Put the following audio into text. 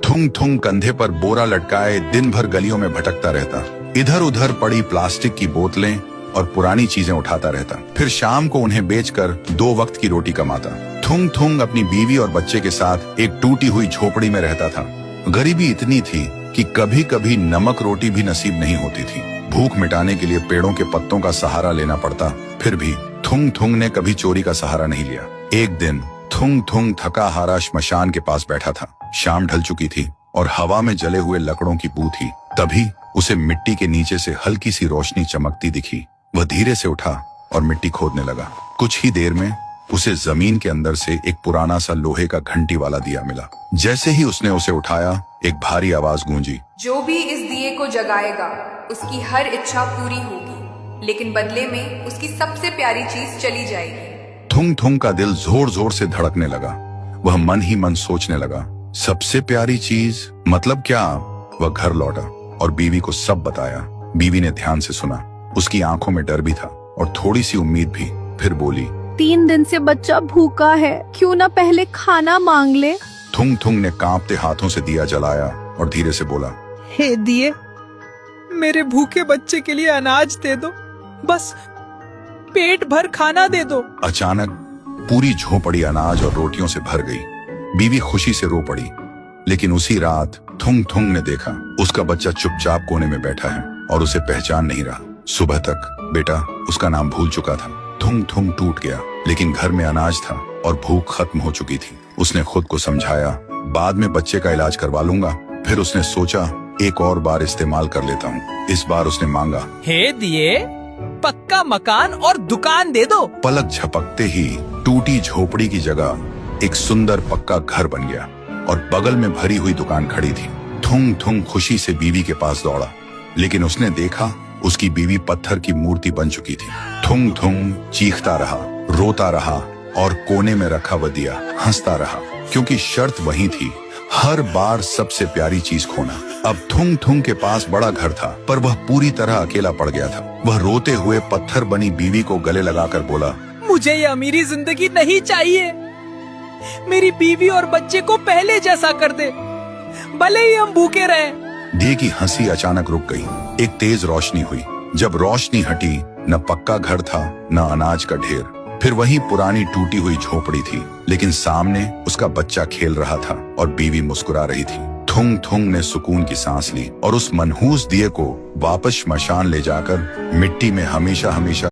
थुंग थुंग कंधे पर बोरा लटकाए दिन भर गलियों में भटकता रहता। इधर उधर पड़ी प्लास्टिक की बोतलें और पुरानी चीजें उठाता रहता। फिर शाम को उन्हें बेचकर 2 वक्त की रोटी कमाता। थुंग थुंग अपनी बीवी और बच्चे के साथ एक टूटी हुई झोपड़ी में रहता था। गरीबी इतनी थी कि कभी कभी नमक रोटी भी नसीब नहीं होती थी। भूख मिटाने के लिए पेड़ों के पत्तों का सहारा लेना पड़ता। फिर भी थुंग थुंग ने कभी चोरी का सहारा नहीं लिया। एक दिन थुंग थुंग थका हारा श्मशान के पास बैठा था। शाम ढल चुकी थी और हवा में जले हुए लकड़ों की बू थी। तभी उसे मिट्टी के नीचे से हल्की सी रोशनी चमकती दिखी। वह धीरे से उठा और मिट्टी खोदने लगा। कुछ ही देर में उसे जमीन के अंदर से एक पुराना सा लोहे का घंटी वाला दिया मिला। जैसे ही उसने उसे उठाया, एक भारी आवाज गूंजी, जो भी इस दिए को जगाएगा उसकी हर इच्छा पूरी होगी, लेकिन बदले में उसकी सबसे प्यारी चीज चली जाएगी। थुंग थुंग का दिल जोर जोर से धड़कने लगा। वह मन ही मन सोचने लगा, सबसे प्यारी चीज मतलब क्या? वह घर लौटा और बीवी को सब बताया। बीवी ने ध्यान से सुना। उसकी आंखों में डर भी था और थोड़ी सी उम्मीद भी। फिर बोली, 3 दिन से बच्चा भूखा है, क्यों ना पहले खाना मांग ले। थुंग थुंग ने कांपते हाथों से दिया जलाया और धीरे से बोला, हे दिए, मेरे भूखे बच्चे के लिए अनाज दे दो, बस पेट भर खाना दे दो। अचानक पूरी झोपड़ी अनाज और रोटियों से भर गई। बीवी खुशी से रो पड़ी। लेकिन उसी रात थुंग थुंग ने देखा उसका बच्चा चुपचाप कोने में बैठा है और उसे पहचान नहीं रहा। सुबह तक बेटा उसका नाम भूल चुका था। थुंग थुंग टूट गया, लेकिन घर में अनाज था और भूख खत्म हो चुकी थी। उसने खुद को समझाया, बाद में बच्चे का इलाज करवा लूंगा। फिर उसने सोचा, एक और बार इस्तेमाल कर लेता हूँ। इस बार उसने मांगा, हे दिए, पक्का मकान और दुकान दे दो। पलक झपकते ही टूटी झोपड़ी की जगह एक सुंदर पक्का घर बन गया और बगल में भरी हुई दुकान खड़ी थी। थुंग थुंग खुशी से बीवी के पास दौड़ा, लेकिन उसने देखा उसकी बीवी पत्थर की मूर्ति बन चुकी थी। थुंग थुंग चीखता रहा, रोता रहा और कोने में रखा वह दिया हंसता रहा, क्योंकि शर्त वही थी, हर बार सबसे प्यारी चीज खोना। अब थुंग थुंग के पास बड़ा घर था, पर वह पूरी तरह अकेला पड़ गया था। वह रोते हुए पत्थर बनी बीवी को गले लगाकर बोला, मुझे ये अमीरी जिंदगी नहीं चाहिए। मेरी बीवी और बच्चे को पहले जैसा कर दे, भले ही हम भूखे रहें। दिए की हंसी अचानक रुक गई। एक तेज रोशनी हुई। जब रोशनी हटी, न पक्का घर था न अनाज का ढेर। फिर वही पुरानी टूटी हुई झोपड़ी थी, लेकिन सामने उसका बच्चा खेल रहा था और बीवी मुस्कुरा रही थी। थुंग थुंग ने सुकून की सांस ली और उस मनहूस दिए को वापस श्मशान ले जाकर मिट्टी में हमेशा हमेशा